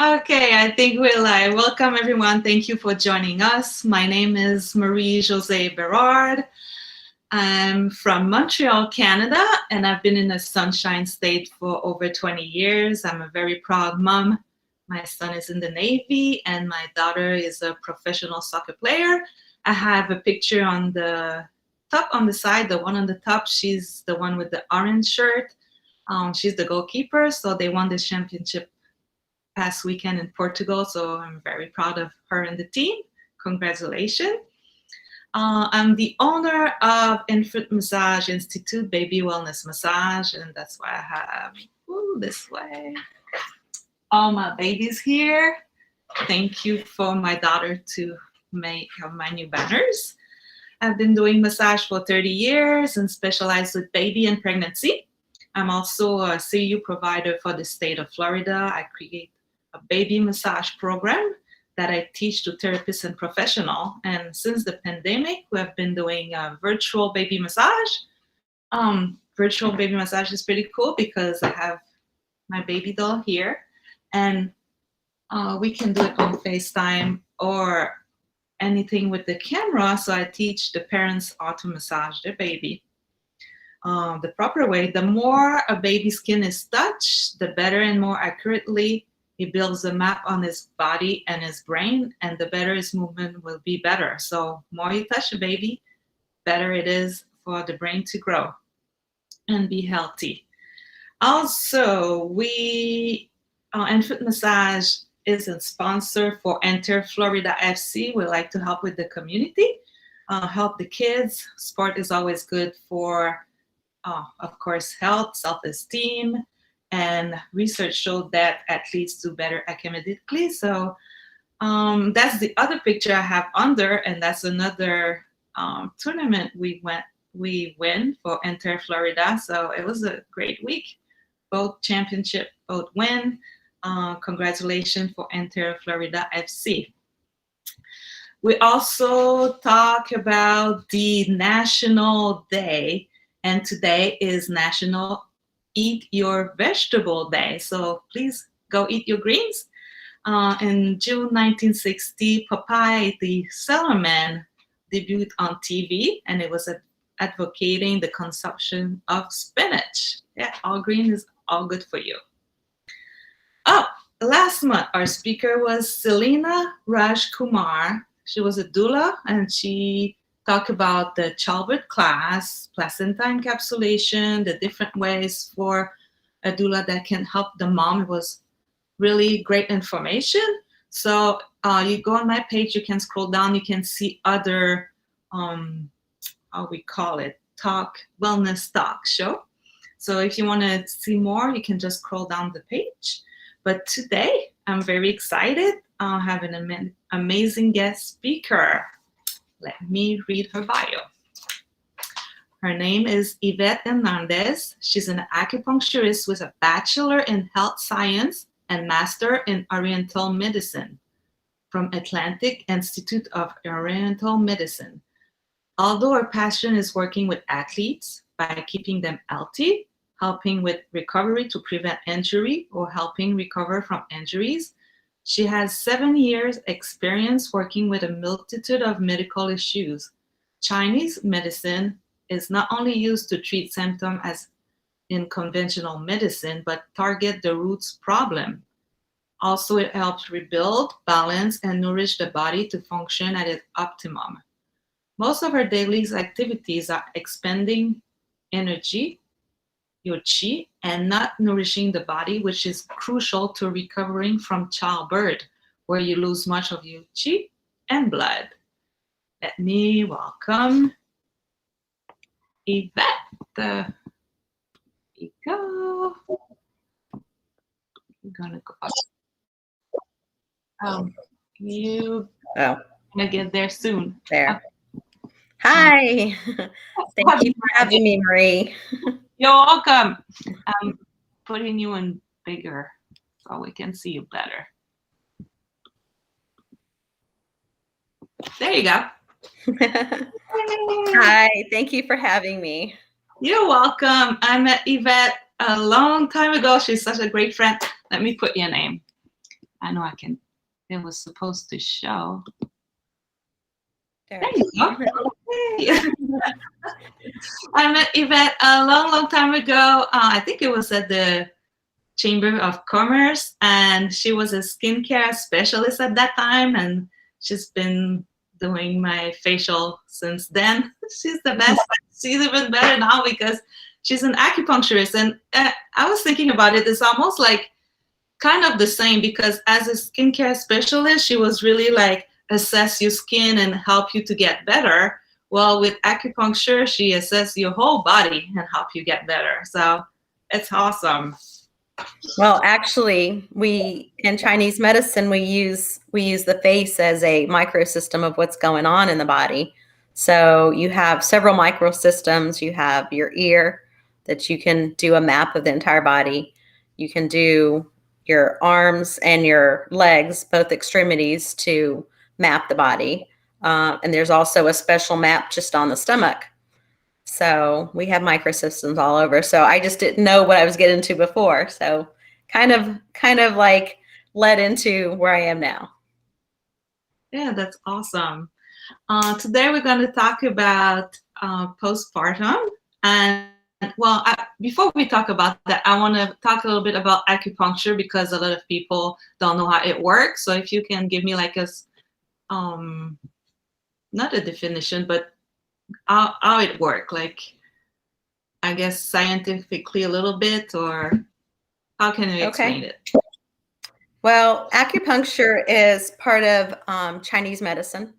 Okay, I think we'll welcome everyone. Thank you for joining us. My name is Marie-Josée Berard. I'm from Montreal, Canada, and I've been in the Sunshine State for over 20 years. I'm a very proud mom. My son is in the Navy, and my daughter is a professional soccer player. I have a picture on the top, on the side, the one on the top. She's the one with the orange shirt. She's the goalkeeper, so they won the championship past weekend in Portugal, so I'm very proud of her and the team. Congratulations. I'm the owner of Infant Massage Institute, Baby Wellness Massage, and that's why I have, this way, all my babies here. Thank you for my daughter to make my new banners. I've been doing massage for 30 years and specialize with baby and pregnancy. I'm also a CU provider for the state of Florida. I create a baby massage program that I teach to therapists and professionals. And since the pandemic, we have been doing virtual baby massage. Virtual baby massage is pretty cool because I have my baby doll here, and we can do it on FaceTime or anything with the camera. So I teach the parents how to massage their baby the proper way. The more a baby's skin is touched, the better and more accurately he builds a map on his body and his brain, and the better his movement will be better. So more you touch a baby, better it is for the brain to grow and be healthy. Also, Infant Massage is a sponsor for Enter Florida FC. We like to help with the community, help the kids. Sport is always good for, of course, health, self-esteem, and research showed that athletes do better academically. So that's the other picture I have under, and that's another tournament we win for Enter Florida. So it was a great week. Both championship, both win. Congratulations for Enter Florida FC. We also talk about the National Day, and today is National Eat Your Vegetable Day. So please go eat your greens. In June 1960, Popeye the Sailorman debuted on TV, and it was advocating the consumption of spinach. Yeah, all green is all good for you. Oh, last month, our speaker was Selena Raj Kumar. She was a doula, and she talked about the childbirth class, placenta encapsulation, the different ways for a doula that can help the mom. It was really great information. So you go on my page, you can scroll down, you can see other, how we call it, wellness talk show. So if you want to see more, you can just scroll down the page. But today, I'm very excited. I have an amazing guest speaker. Let me read her bio. Her name is Yvette Hernandez. She's an acupuncturist with a bachelor in health science and master in oriental medicine from Atlantic Institute of Oriental Medicine. Although her passion is working with athletes by keeping them healthy, helping with recovery to prevent injury, or helping recover from injuries, she has 7 years experience working with a multitude of medical issues. Chinese medicine is not only used to treat symptoms as in conventional medicine, but target the roots problem. Also, it helps rebuild, balance, and nourish the body to function at its optimum. Most of her daily activities are expending energy, your qi, and not nourishing the body, which is crucial to recovering from childbirth, where you lose much of your qi and blood. Let me welcome Yvette. Here you go. We're gonna go up. You gonna get there soon. There. Hi. Thank you for having me, Marie. You're welcome. I'm putting you in bigger so we can see you better. There you go. Hi. Thank you for having me. You're welcome. I met Yvette a long time ago. She's such a great friend. Let me put your name. I know I can. It was supposed to show. There you go. Hey. I met Yvette a long, long time ago. I think it was at the Chamber of Commerce, and she was a skincare specialist at that time, and she's been doing my facial since then. She's the best. She's even better now because she's an acupuncturist, and I was thinking about it. It's almost like kind of the same because as a skincare specialist, she was really like assess your skin and help you to get better. Well, with acupuncture, she assess your whole body and help you get better. So it's awesome. Well, actually, in Chinese medicine, we use the face as a microsystem of what's going on in the body. So you have several microsystems. You have your ear that you can do a map of the entire body. You can do your arms and your legs, both extremities, to map the body. And there's also a special map just on the stomach. So we have microsystems all over. So I just didn't know what I was getting into before. So kind of like led into where I am now. Yeah, that's awesome. Today we're going to talk about postpartum. And well, before we talk about that, I want to talk a little bit about acupuncture because a lot of people don't know how it works. So if you can give me like not a definition, but how it works, like I guess scientifically a little bit, or how can you explain it? Well, acupuncture is part of Chinese medicine.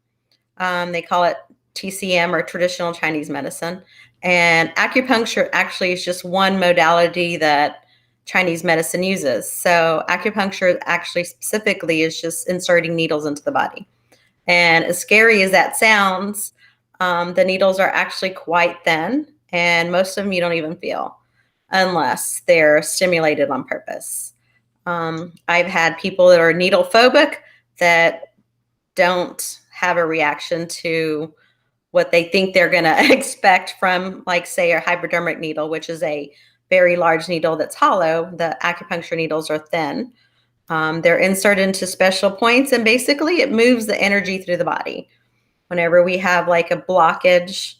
They call it TCM, or traditional Chinese medicine. And acupuncture actually is just one modality that Chinese medicine uses. So acupuncture actually specifically is just inserting needles into the body. And as scary as that sounds, the needles are actually quite thin, and most of them you don't even feel unless they're stimulated on purpose. I've had people that are needle phobic that don't have a reaction to what they think they're going to expect from, like, say, a hypodermic needle, which is a very large needle that's hollow. The acupuncture needles are thin. They're inserted into special points, and basically it moves the energy through the body. Whenever we have like a blockage,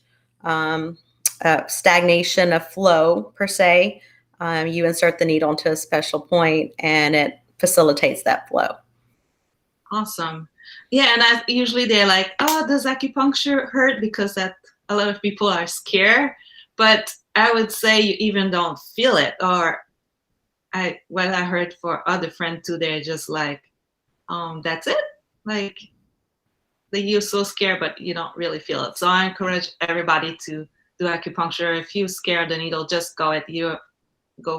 stagnation of flow per se, you insert the needle into a special point and it facilitates that flow. Awesome. Yeah, and usually they're like, oh, does acupuncture hurt? Because that a lot of people are scared. But I would say you even don't feel it. Or I heard for other friends too, they're just like, that's it. Like you're so scared, but you don't really feel it. So I encourage everybody to do acupuncture. If you're scared of the needle, just go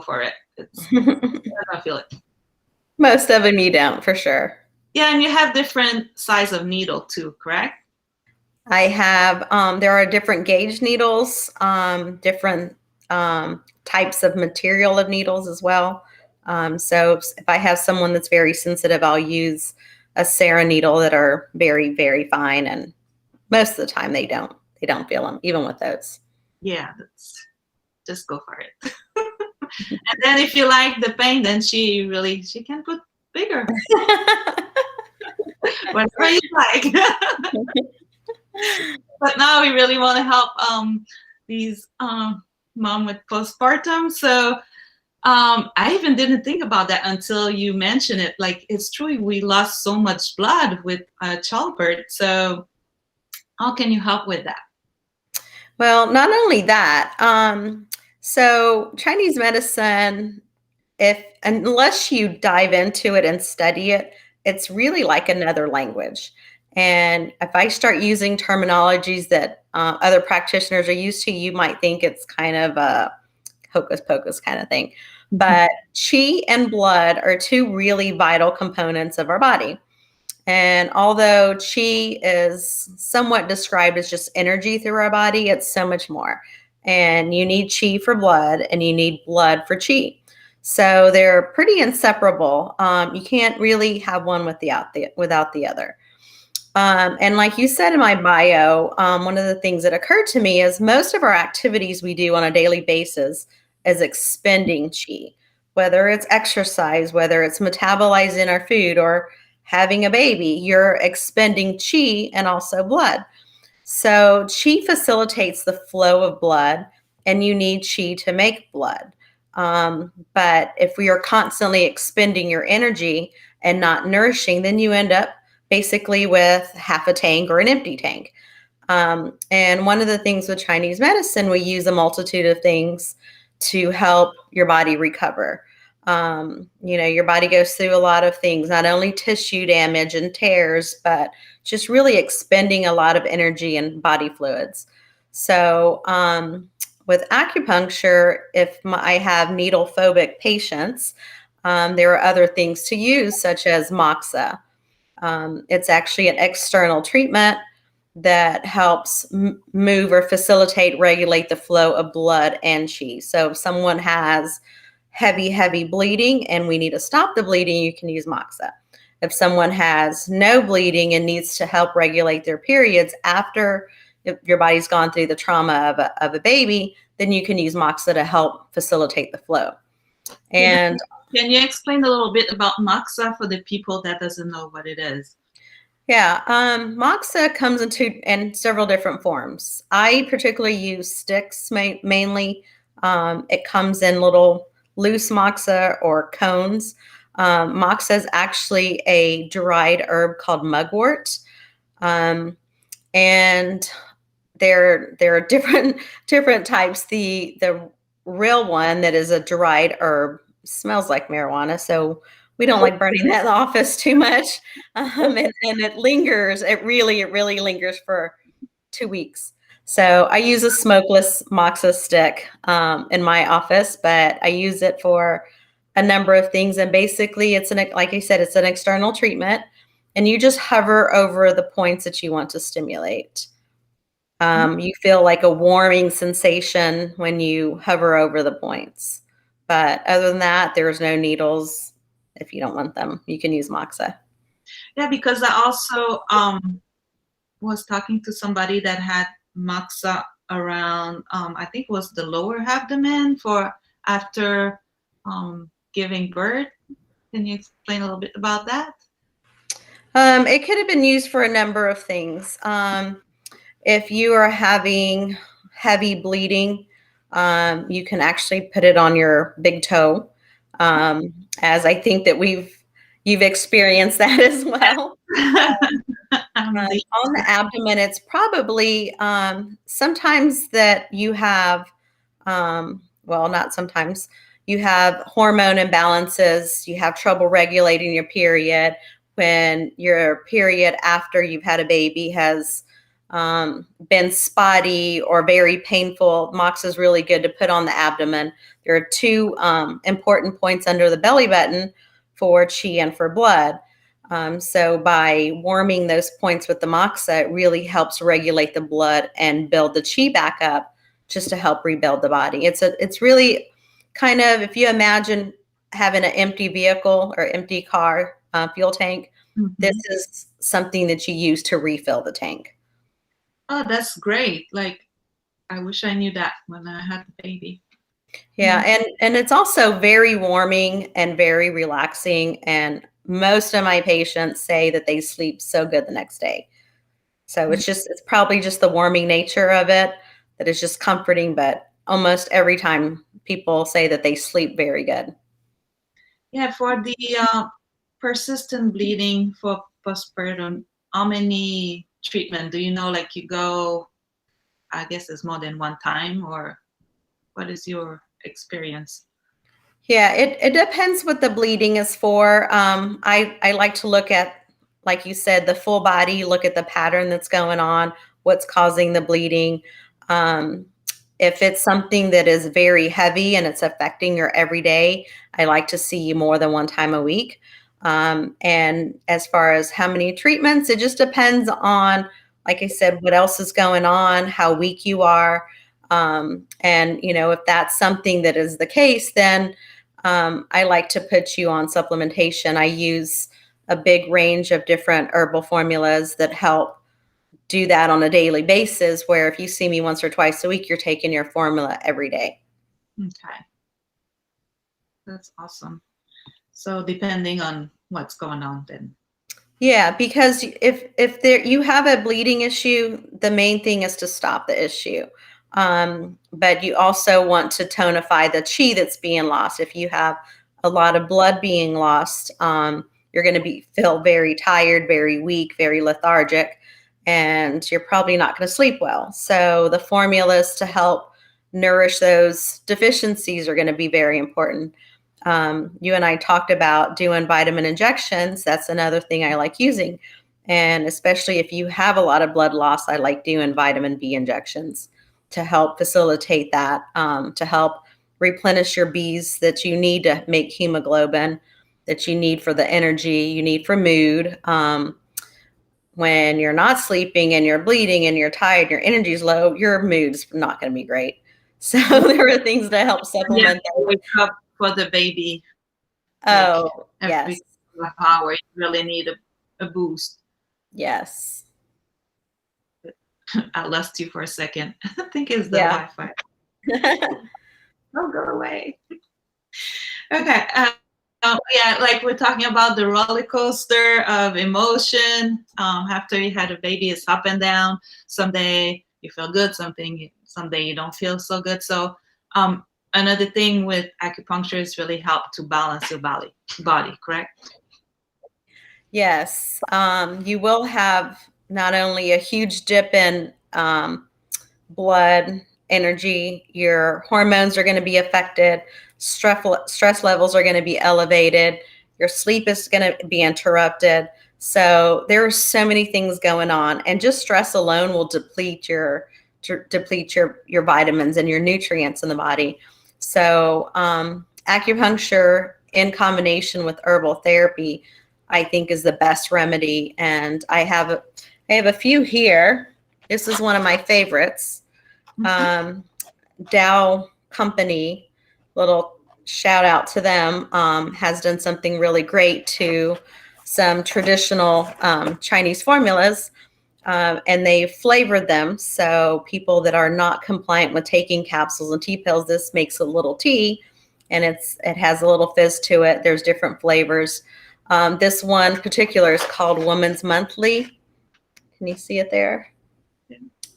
for it. I don't feel it. Most of them you don't, for sure. Yeah, and you have different size of needle too, correct? I have, there are different gauge needles, different types of material of needles as well. So if I have someone that's very sensitive, I'll use a Sarah needle that are very, very fine. And most of the time they don't feel them, even with those. Yeah, just go for it. And then if you like the pain, then she can put bigger. Whatever you like. But now we really want to help these mom with postpartum. So I even didn't think about that until you mentioned it. Like, it's true, we lost so much blood with childbirth. So how can you help with that? Well, not only that, so Chinese medicine, unless you dive into it and study it, it's really like another language. And if I start using terminologies that other practitioners are used to, you might think it's kind of a hocus pocus kind of thing. But qi and blood are two really vital components of our body. And although qi is somewhat described as just energy through our body, it's so much more. And you need qi for blood, and you need blood for qi. So they're pretty inseparable. You can't really have one without the other. And like you said in my bio, one of the things that occurred to me is most of our activities we do on a daily basis is expending qi. whether it's exercise, whether it's metabolizing our food or having a baby, you're expending chi and also blood. So chi facilitates the flow of blood, and you need chi to make blood. But if we are constantly expending your energy and not nourishing, then you end up basically with half a tank or an empty tank. And one of the things with Chinese medicine, we use a multitude of things to help your body recover. Your body goes through a lot of things, not only tissue damage and tears, but just really expending a lot of energy and body fluids. So with acupuncture, if I have needle phobic patients, there are other things to use, such as moxa. It's actually an external treatment that helps move or facilitate, regulate the flow of blood and chi. So if someone has heavy bleeding and we need to stop the bleeding, you can use moxa. If someone has no bleeding and needs to help regulate their periods after your body's gone through the trauma of a baby, then you can use moxa to help facilitate the flow. And can you explain a little bit about moxa for the people that doesn't know what it is? Yeah, moxa comes in several different forms. I particularly use sticks mainly. It comes in little loose moxa or cones. Moxa is actually a dried herb called mugwort, and there are different types. The real one that is a dried herb smells like marijuana, so we don't like burning that in the office too much. And it lingers. It really lingers for 2 weeks. So I use a smokeless moxa stick in my office, but I use it for a number of things. And basically, like I said, it's an external treatment, and you just hover over the points that you want to stimulate. You feel like a warming sensation when you hover over the points. But other than that, there's no needles. If you don't want them, you can use moxa. Yeah, because I also was talking to somebody that had moxa around, I think it was the lower abdomen for after giving birth. Can you explain a little bit about that? It could have been used for a number of things. If you are having heavy bleeding, you can actually put it on your big toe, as I think that you've experienced that as well. On the abdomen, it's probably sometimes that you have, not sometimes, you have hormone imbalances, you have trouble regulating your period. When your period after you've had a baby has been spotty or very painful, moxa is really good to put on the abdomen. There are two important points under the belly button for chi and for blood. So by warming those points with the moxa, it really helps regulate the blood and build the chi back up, just to help rebuild the body. It's really kind of, if you imagine having an empty vehicle or empty car fuel tank, this is something that you use to refill the tank. Oh, that's great. Like, I wish I knew that when I had the baby. Yeah, and it's also very warming and very relaxing, and most of my patients say that they sleep so good the next day. So it's probably just the warming nature of it that is just comforting, but almost every time people say that they sleep very good. Yeah, for the persistent bleeding for postpartum, how many treatment do you know? Like, you go, I guess it's more than one time, or what is your experience? Yeah, it depends what the bleeding is for. I like to look at, like you said, the full body, look at the pattern that's going on, what's causing the bleeding. If it's something that is very heavy and it's affecting your everyday, I like to see you more than one time a week. And as far as how many treatments, it just depends on, like I said, what else is going on, how weak you are. And, if that's something that is the case, then I like to put you on supplementation. I use a big range of different herbal formulas that help do that on a daily basis, where if you see me once or twice a week, you're taking your formula every day. Okay. That's awesome. So depending on what's going on, then. Yeah, because if there you have a bleeding issue, the main thing is to stop the issue. But you also want to tonify the chi that's being lost. If you have a lot of blood being lost, you're going to feel very tired, very weak, very lethargic, and you're probably not going to sleep well. So the formulas to help nourish those deficiencies are going to be very important. You and I talked about doing vitamin injections. That's another thing I like using. And especially if you have a lot of blood loss, I like doing vitamin B injections to help facilitate that, to help replenish your Bs that you need to make hemoglobin, that you need for the energy, you need for mood. When you're not sleeping and you're bleeding and you're tired, your energy's low, your mood's not going to be great. So there are things to help supplement that. Wake up for the baby. Oh, every yes. hour, you really need a boost. Yes. I lost you for a second. I think it's the Wi-Fi. Don't go away. Okay. Yeah, like we're talking about the roller coaster of emotion. After you had a baby, it's up and down. Someday you feel good, someday you don't feel so good. So another thing with acupuncture is really help to balance your body, correct? Yes. You will have not only a huge dip in blood energy, your hormones are going to be affected, stress levels are going to be elevated, your sleep is going to be interrupted. So there are so many things going on, and just stress alone will deplete your vitamins and your nutrients in the body. So acupuncture in combination with herbal therapy, I think, is the best remedy. And I have a few here. This is one of my favorites. Dow Company, little shout out to them, has done something really great to some traditional Chinese formulas, and they flavored them. So people that are not compliant with taking capsules and tea pills, this makes a little tea, and it has a little fizz to it. There's different flavors. This one particular is called Woman's Monthly. Can you see it there?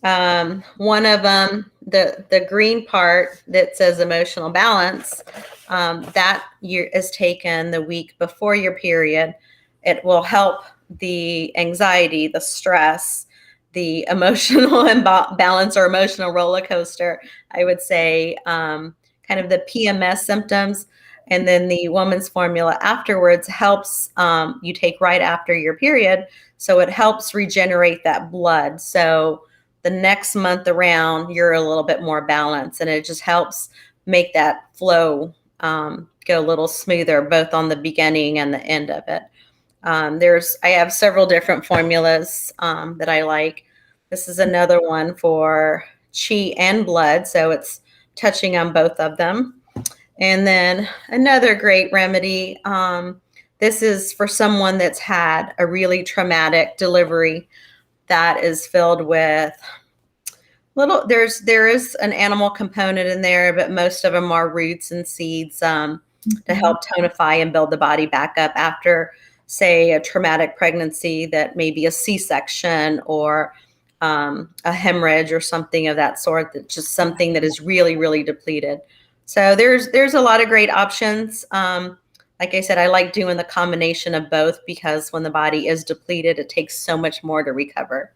One of them, the green part that says emotional balance, that is taken the week before your period. It will help the anxiety, the stress, the emotional imbalance or emotional roller coaster, I would say, kind of the PMS symptoms. And then the woman's formula afterwards helps, you take right after your period. So it helps regenerate that blood. So the next month around, you're a little bit more balanced, and it just helps make that flow go a little smoother, both on the beginning and the end of it. I have several different formulas that I like. This is another one for chi and blood, so it's touching on both of them. And then another great remedy. This is for someone that's had a really traumatic delivery that is filled with there is an animal component in there, but most of them are roots and seeds to help tonify and build the body back up after, say, a traumatic pregnancy, that may be a C-section or a hemorrhage or something of that sort, that's just something that is really, really depleted. So there's a lot of great options. Like I said, I like doing the combination of both, because when the body is depleted, it takes so much more to recover.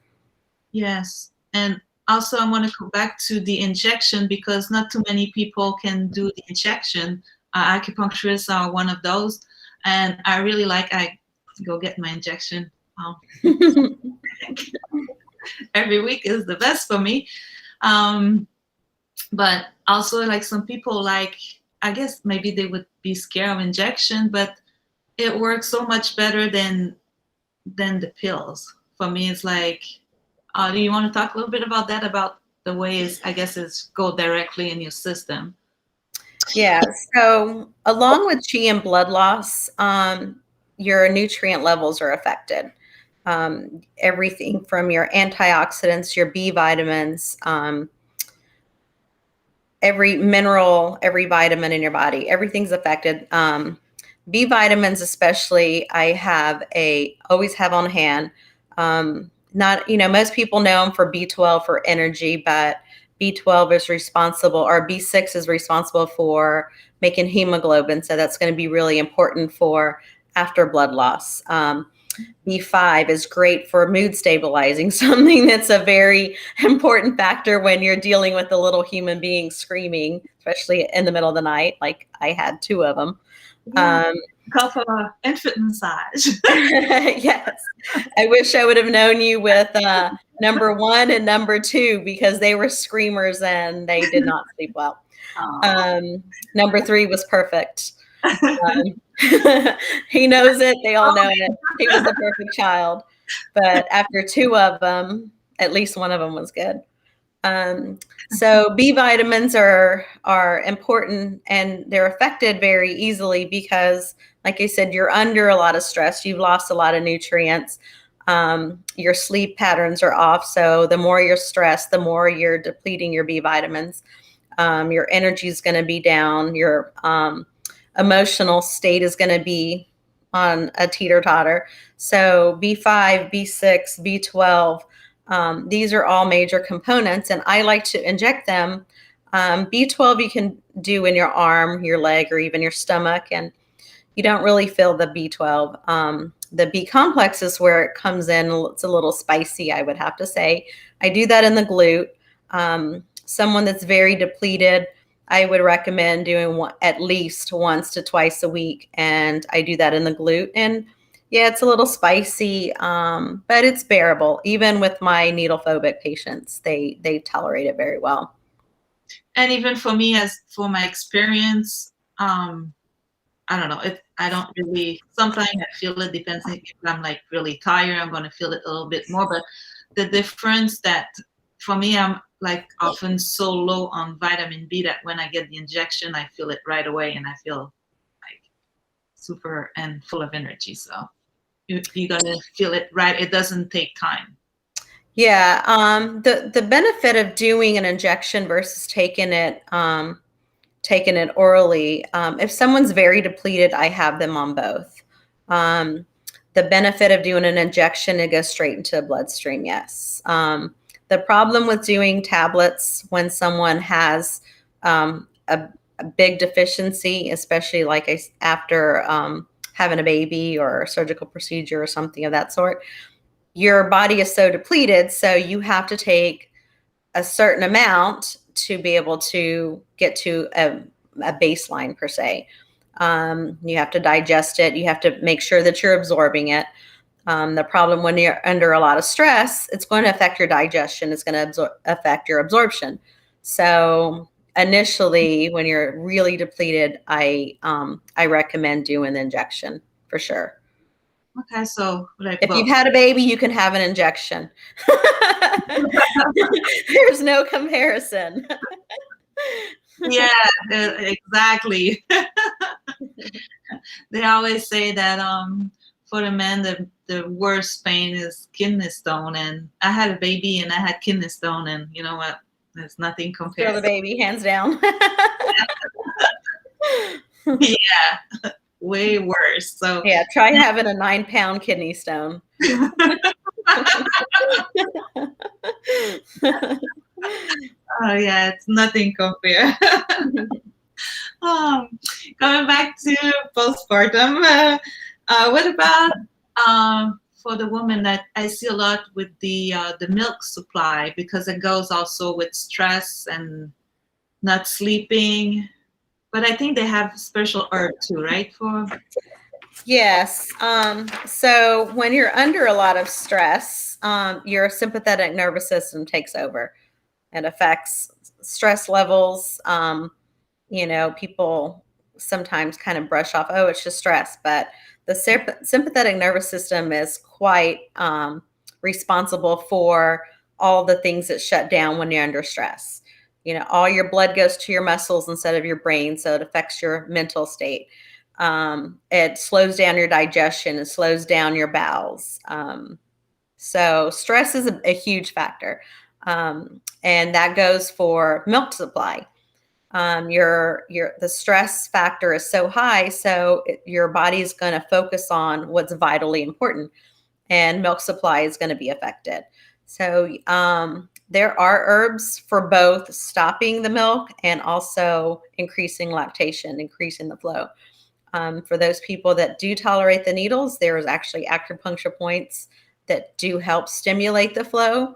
Yes. And also I want to go back to the injection, because not too many people can do the injection. Acupuncturists are one of those. And I really I go get my injection. Every week is the best for me. But also some people I guess maybe they would be scared of injection, but it works so much better than the pills. For me, it's do you want to talk a little bit about that, about the ways, I guess, it's go directly in your system? Yeah. So along with chi and blood loss, your nutrient levels are affected. Everything from your antioxidants, your B vitamins, every mineral, every vitamin in your body, everything's affected. B vitamins, especially, always have on hand. Not, most people know them for B12 for energy, but B12 is responsible, or B6 is responsible for making hemoglobin. So that's going to be really important for after blood loss. B5 is great for mood stabilizing, something that's a very important factor when you're dealing with a little human being screaming, especially in the middle of the night, like I had 2 of them. Yeah. Call for infant massage. Yes. I wish I would have known you with number 1 and number 2, because they were screamers and they did not sleep well. Number 3 was perfect. He knows it. They all know it. He was the perfect child. But after 2 of them, at least one of them was good. So B vitamins are important, and they're affected very easily because, like I said, you're under a lot of stress. You've lost a lot of nutrients. Your sleep patterns are off. So the more you're stressed, the more you're depleting your B vitamins. Your energy is going to be down. Your emotional state is going to be on a teeter-totter. So B5, B6, B12, these are all major components, and I like to inject them. B12 you can do in your arm, your leg, or even your stomach, and you don't really feel the B12. The B complex is where it comes in. It's a little spicy, I would have to say. I do that in the glute. Someone that's very depleted, I would recommend doing at least once to twice a week, and I do that in the glute. And yeah, it's a little spicy, but it's bearable. Even with my needle phobic patients, they tolerate it very well. And even for me, as for my experience, I don't know. I don't really. Sometimes I feel it. Depends if I'm like really tired, I'm going to feel it a little bit more. But the difference that for me, I'm like often so low on vitamin B that when I get the injection, I feel it right away, and I feel like super and full of energy. So you got to feel it right. It doesn't take time. Yeah. The benefit of doing an injection versus taking it orally. If someone's very depleted, I have them on both. The benefit of doing an injection, it goes straight into the bloodstream. Yes. The problem with doing tablets when someone has a big deficiency, especially like after having a baby or a surgical procedure or something of that sort, your body is so depleted, so you have to take a certain amount to be able to get to a baseline per se. You have to digest it. You have to make sure that you're absorbing it. The problem when you're under a lot of stress, it's going to affect your digestion. It's going to affect your absorption. So initially, when you're really depleted, I recommend doing the injection for sure. Okay, so like if you've had a baby, you can have an injection. There's no comparison. Yeah, exactly. They always say that for the men, the worst pain is kidney stone, and I had a baby and I had kidney stone, and you know what? There's nothing compared. Throw the baby, hands down. Yeah, way worse. So yeah, try having a 9-pound kidney stone. Oh yeah, it's nothing compared. Coming back to postpartum, what about for the woman that I see a lot with the milk supply, because it goes also with stress and not sleeping. But I think they have special herb too, right? Yes. So when you're under a lot of stress, your sympathetic nervous system takes over. It affects stress levels. People sometimes kind of brush off, oh, it's just stress, but the sympathetic nervous system is quite responsible for all the things that shut down when you're under stress. All your blood goes to your muscles instead of your brain, so it affects your mental state. It slows down your digestion. It slows down your bowels. So stress is a huge factor. And that goes for milk supply. The stress factor is so high, so your body is going to focus on what's vitally important, and milk supply is going to be affected. So there are herbs for both stopping the milk and also increasing lactation, increasing the flow. For those people that do tolerate the needles, there's actually acupuncture points that do help stimulate the flow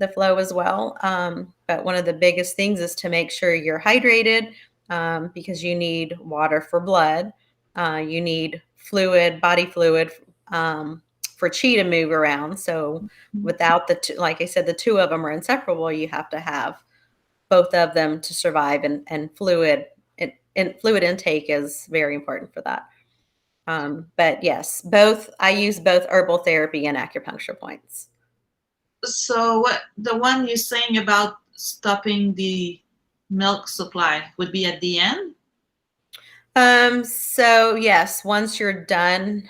as well. But one of the biggest things is to make sure you're hydrated, because you need water for blood. You need body fluid, for chi to move around. So without like I said, the two of them are inseparable. You have to have both of them to survive, and fluid intake is very important for that. But yes, I use both herbal therapy and acupuncture points. So what the one you're saying about stopping the milk supply would be at the end? So yes, once you're done,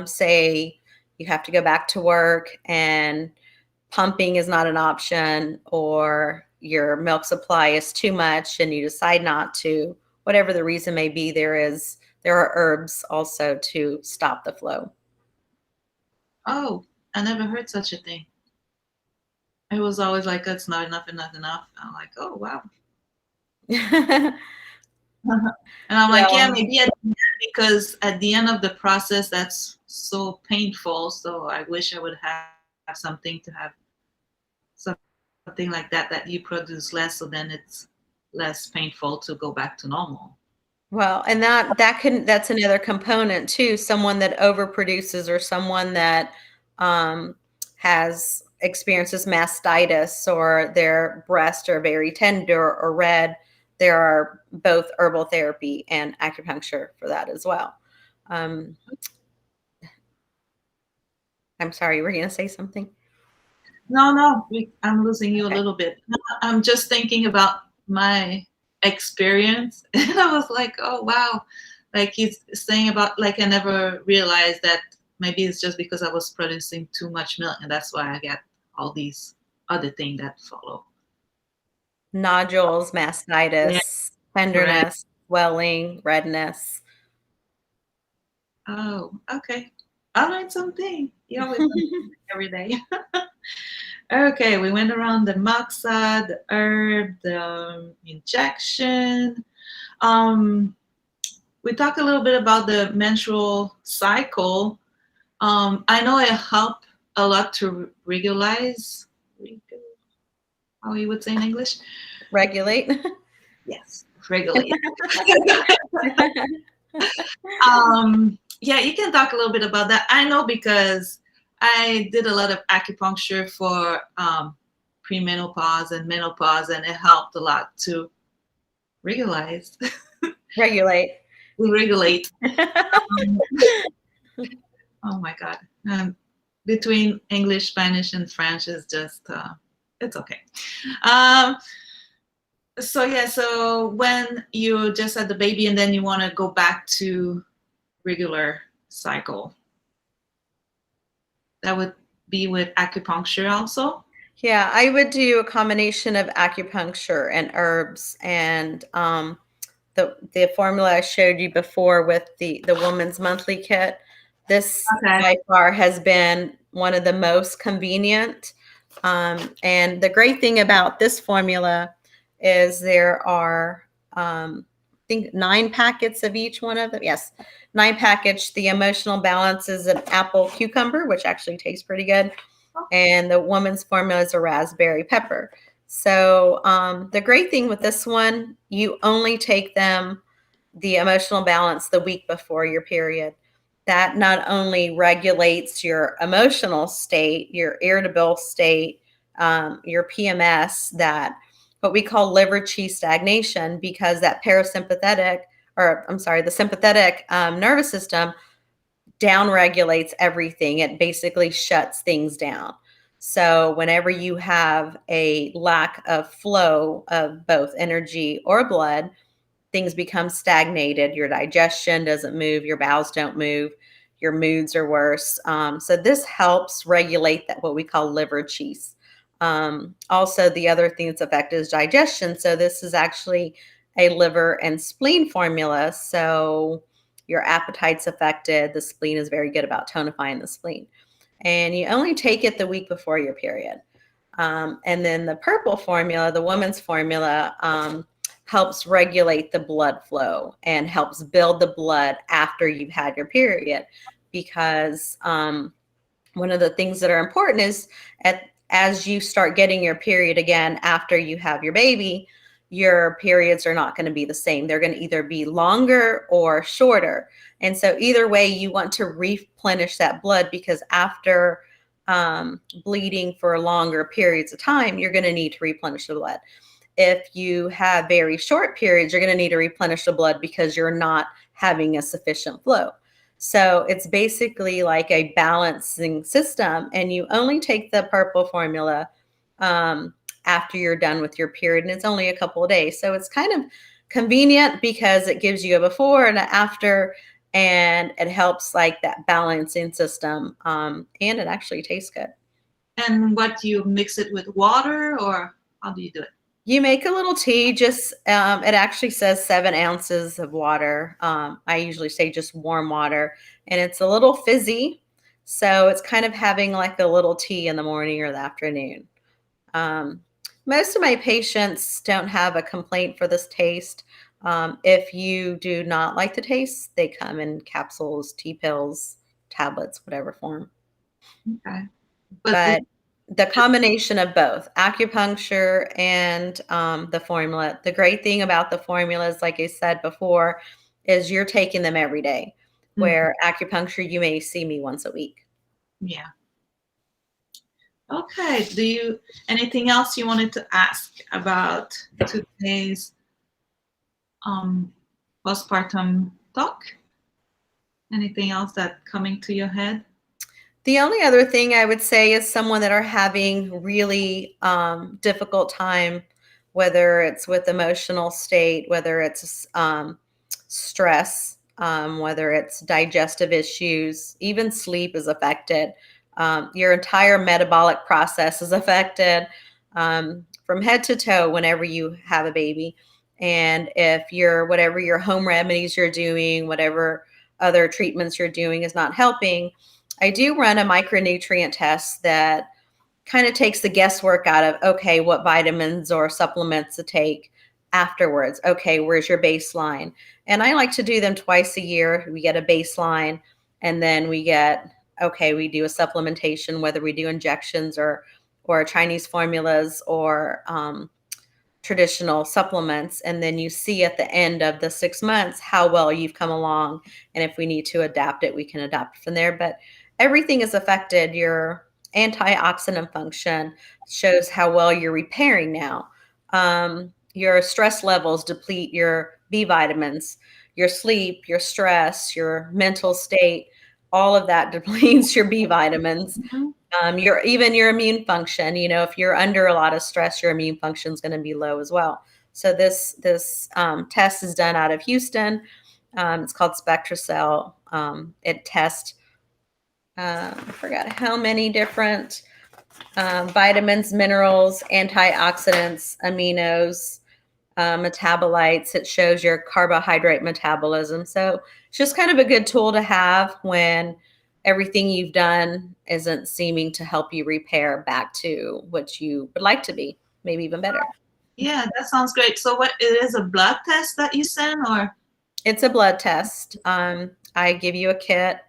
say you have to go back to work and pumping is not an option, or your milk supply is too much and you decide not to, whatever the reason may be, there are herbs also to stop the flow. Oh, I never heard such a thing. It was always like, it's not enough. I'm like, oh, wow. And I'm like, yeah, maybe at the end, because at the end of the process, that's so painful. So I wish I would have something to have something like that you produce less, so then it's less painful to go back to normal. Well, and that's another component too. Someone that overproduces, or someone that experiences mastitis, or their breasts are very tender or red, there are both herbal therapy and acupuncture for that as well. I'm sorry, you were going to say something? No, I'm losing you a little bit. I'm just thinking about my experience, and I was like, oh, wow. Like he's saying about, like, I never realized that maybe it's just because I was producing too much milk, and that's why I get all these other things that follow. Nodules, mastitis, tenderness, swelling, redness. Oh, okay. I learned something. You always learn something every day. Okay, we went around the moxa, the herb, the injection. We talked a little bit about the menstrual cycle. I know it helped a lot to regularize. How you would say in English? Regulate. Yes, regulate. Yeah, you can talk a little bit about that. I know because I did a lot of acupuncture for premenopause and menopause, and it helped a lot to regulate. Regulate. Regulate. Oh my God. Between English, Spanish, and French is just, it's okay. So when you just had the baby and then you want to go back to regular cycle, that would be with acupuncture also? Yeah, I would do a combination of acupuncture and herbs, and the formula I showed you before with the Woman's Monthly Kit. This by far has been one of the most convenient. And the great thing about this formula is there are, I think, 9 packets of each one of them. Yes, 9 packets. The emotional balance is an apple cucumber, which actually tastes pretty good. And the woman's formula is a raspberry pepper. So the great thing with this one, you only take the emotional balance the week before your period. That not only regulates your emotional state, your irritable state, your PMS, that what we call liver chi stagnation, because that the sympathetic nervous system downregulates everything. It basically shuts things down. So whenever you have a lack of flow of both energy or blood, things become stagnated. Your digestion doesn't move, your bowels don't move, your moods are worse. So this helps regulate that, what we call liver chi. Also, the other thing that's affected is digestion. So this is actually a liver and spleen formula. So your appetite's affected. The spleen is very good about tonifying the spleen. And you only take it the week before your period. And then the purple formula, the woman's formula, helps regulate the blood flow and helps build the blood after you've had your period. Because one of the things that are important is as you start getting your period again after you have your baby, your periods are not going to be the same. They're going to either be longer or shorter. And so either way, you want to replenish that blood, because after bleeding for longer periods of time, you're going to need to replenish the blood. If you have very short periods, you're going to need to replenish the blood because you're not having a sufficient flow. So it's basically like a balancing system, and you only take the purple formula after you're done with your period, and it's only a couple of days. So it's kind of convenient because it gives you a before and an after, and it helps like that balancing system, and it actually tastes good. And what, you mix it with water, or how do you do it? You make a little tea, just it actually says 7 ounces of water. I usually say just warm water, and it's a little fizzy. So it's kind of having like a little tea in the morning or the afternoon. Most of my patients don't have a complaint for this taste. If you do not like the taste, they come in capsules, tea pills, tablets, whatever form. Okay. But the combination of both acupuncture and the formula, the great thing about the formulas, like I said before, is you're taking them every day, where acupuncture, you may see me once a week. Yeah. Okay. Do you, anything else you wanted to ask about today's postpartum talk? Anything else that coming to your head? The only other thing I would say is someone that are having really difficult time, whether it's with emotional state, whether it's stress, whether it's digestive issues, even sleep is affected. Your entire metabolic process is affected from head to toe whenever you have a baby. And if whatever your home remedies you're doing, whatever other treatments you're doing is not helping, I do run a micronutrient test that kind of takes the guesswork out of, okay, what vitamins or supplements to take afterwards. Okay, where's your baseline? And I like to do them twice a year. We get a baseline, and then we do a supplementation, whether we do injections or Chinese formulas or traditional supplements. And then you see at the end of the 6 months how well you've come along. And if we need to adapt it, we can adapt from there. But everything is affected. Your antioxidant function shows how well you're repairing now. Your stress levels deplete your B vitamins, your sleep, your stress, your mental state, all of that depletes your B vitamins. Even your immune function, if you're under a lot of stress, your immune function is going to be low as well. So this test is done out of Houston. It's called SpectraCell. It tests, I forgot how many different vitamins, minerals, antioxidants, aminos, metabolites. It shows your carbohydrate metabolism. So it's just kind of a good tool to have when everything you've done isn't seeming to help you repair back to what you would like to be, maybe even better. Yeah, that sounds great. So it is a blood test that you send, or? It's a blood test. I give you a kit,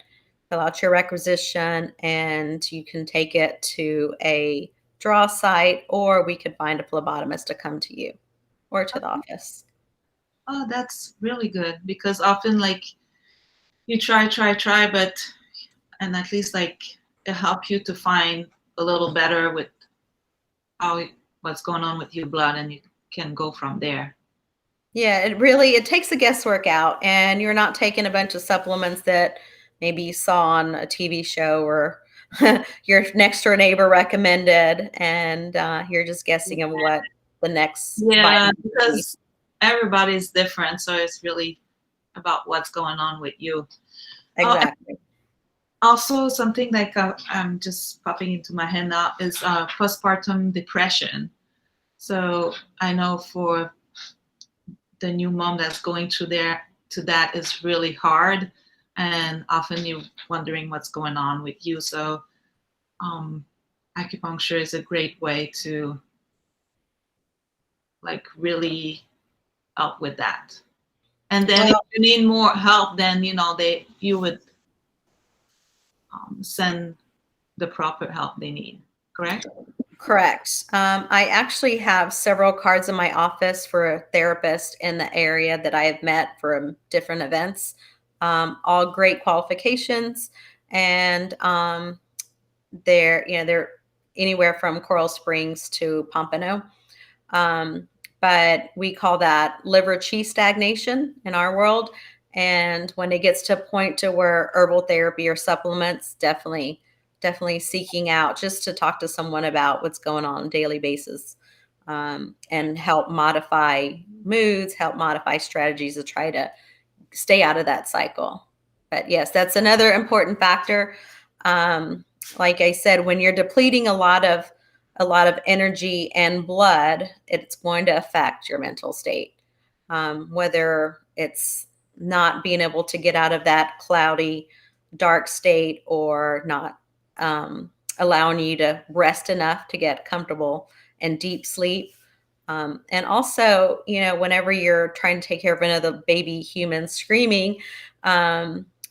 fill out your requisition, and you can take it to a draw site, or we could find a phlebotomist to come to you or to the office. Oh, that's really good, because often like you try, but and at least like it helps you to find a little better with what's going on with your blood, and you can go from there. Yeah, it takes the guesswork out, and you're not taking a bunch of supplements that maybe you saw on a TV show or your next door neighbor recommended, and you're just guessing of what the next vitamin because everybody's different, so it's really about what's going on with you. Exactly. Also, something like I'm just popping into my head now is postpartum depression. So I know for the new mom that's going through that is really hard, and often you're wondering what's going on with you. So acupuncture is a great way to like really help with that. And then if Well, you need more help, then you would send the proper help they need. Correct? correct. I actually have several cards in my office for a therapist in the area that I have met for different events. All great qualifications, and they're anywhere from Coral Springs to Pompano. But we call that liver qi stagnation in our world. And when it gets to a point to where herbal therapy or supplements, definitely seeking out just to talk to someone about what's going on a daily basis, and help modify moods, help modify strategies to try to stay out of that cycle. But yes, that's another important factor. Like I said, when you're depleting a lot of energy and blood, it's going to affect your mental state. Whether it's not being able to get out of that cloudy, dark state, or not allowing you to rest enough to get comfortable and deep sleep. And also, whenever you're trying to take care of another baby human screaming,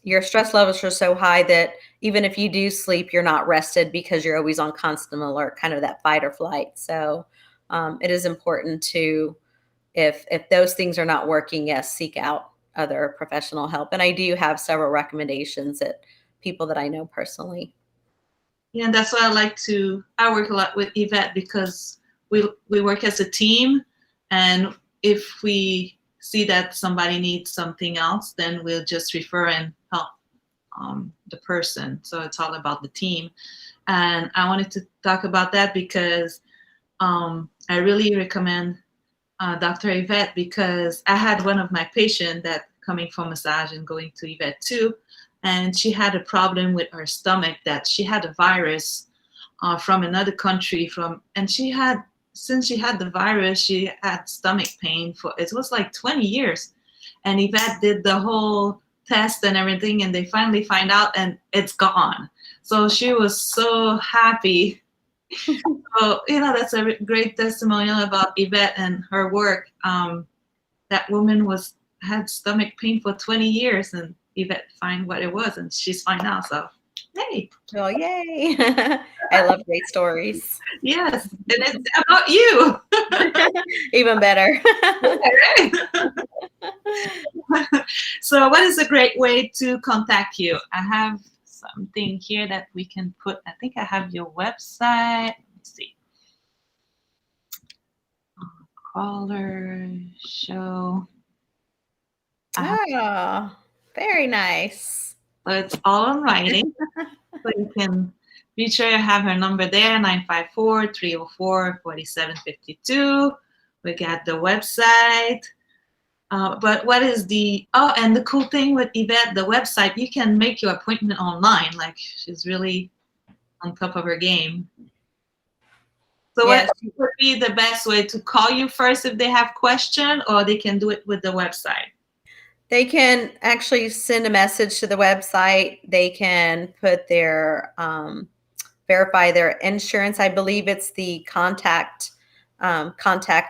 your stress levels are so high that even if you do sleep, you're not rested because you're always on constant alert, kind of that fight or flight. So it is important to, if those things are not working, yes, seek out other professional help. And I do have several recommendations at people that I know personally. Yeah, and that's why I work a lot with Yvette, because we work as a team, and if we see that somebody needs something else, then we'll just refer and help the person. So it's all about the team. And I wanted to talk about that because I really recommend Dr. Yvette, because I had one of my patients that coming from massage and going to Yvette too, and she had a problem with her stomach, that she had a virus from another country, and since she had the virus, she had stomach pain for, it was like 20 years. And Yvette did the whole test and everything, and they finally find out, and it's gone. So she was so happy. So, that's a great testimonial about Yvette and her work. That woman had stomach pain for 20 years, and Yvette find what it was, and she's fine now. So, hey. Oh, yay. I love great stories. Yes, and it's about you. Even better. So what is a great way to contact you? I have something here that we can put. I think I have your website. Let's see. Caller show. Oh, very nice. So it's all in writing. So you can be sure you have her number there, 954-304-4752. We got the website. But what is and the cool thing with Yvette, the website, you can make your appointment online. Like, she's really on top of her game. So Yes. what would be the best way to call you first if they have question, or they can do it with the website? They can actually send a message to the website. They can put their, verify their insurance. I believe it's the contact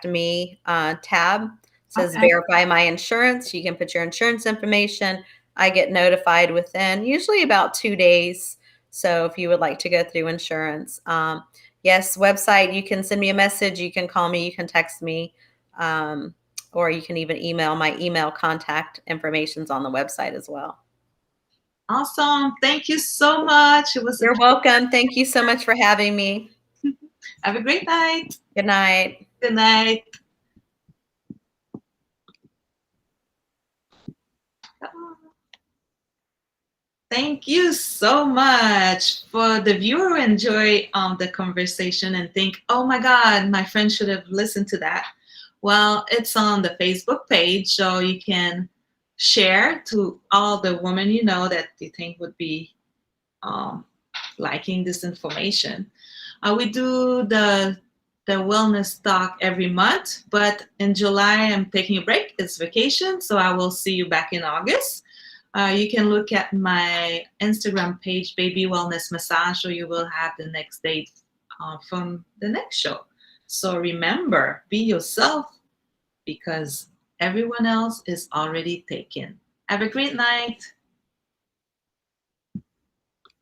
me tab. It says verify my insurance. You can put your insurance information. I get notified within usually about 2 days. So if you would like to go through insurance, yes, website, you can send me a message. You can call me. You can text me. Or you can even email. My email contact information's on the website as well. Awesome. Thank you so much. You're welcome. Thank you so much for having me. Have a great night. Good night. Good night. Thank you so much. For the viewer who enjoy the conversation and think, oh my God, my friend should have listened to that. Well, it's on the Facebook page, so you can share to all the women you know that you think would be liking this information. We do the the wellness talk every month, but in July I'm taking a break. It's vacation, so I will see you back in August. You can look at my Instagram page, Baby Wellness Massage, or you will have the next date from the next show. So remember, be yourself because everyone else is already taken. Have a great night.